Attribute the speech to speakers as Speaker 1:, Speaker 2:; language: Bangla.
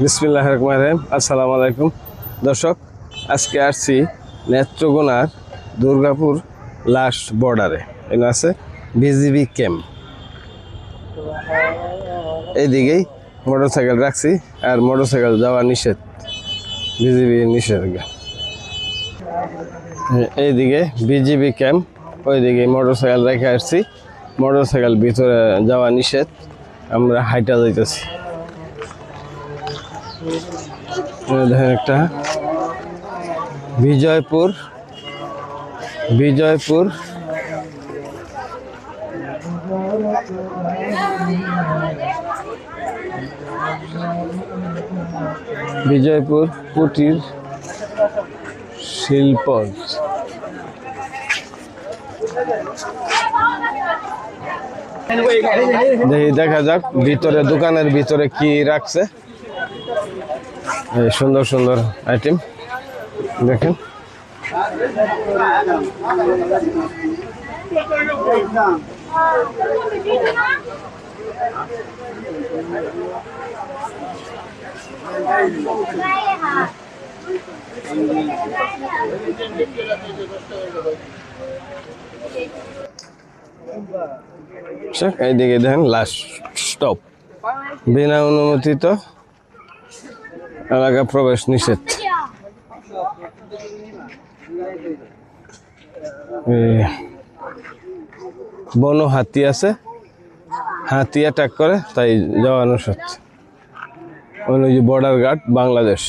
Speaker 1: বিসমিল্লাহির রহমানির রহিম। আসসালামু আলাইকুম দর্শক, আজকে আসছি নেত্রকোনার দুর্গাপুর লাস্ট বর্ডারে। এখানে আছে বিজিবি ক্যাম্প। এইদিকেই মোটরসাইকেল রাখছি, আর মোটরসাইকেল যাওয়া নিষেধ, বিজিবি নিষেধাজ্ঞা। এইদিকে বিজিবি ক্যাম্প, ওইদিকে মোটরসাইকেল রেখে আসছি। মোটরসাইকেল ভিতরে যাওয়া নিষেধ, আমরা হাইটা যাইতেছি। দেখেন একটা বিজয়পুর বিজয়পুর বিজয়পুর কুটির শিল্প। দেখি, দেখা যাক ভিতরে, দোকানের ভিতরে কি রাখছে। এই সুন্দর সুন্দর আইটেম দেখেন। এইদিকে দেখেন লাস্ট স্টপ, বিনা অনুমোদিত এলাকা প্রবেশ নিষেধ। বন হাতি আছে, হাতি অ্যাটাক করে, তাই যাওয়া নিষেধ। Border guard Bangladesh.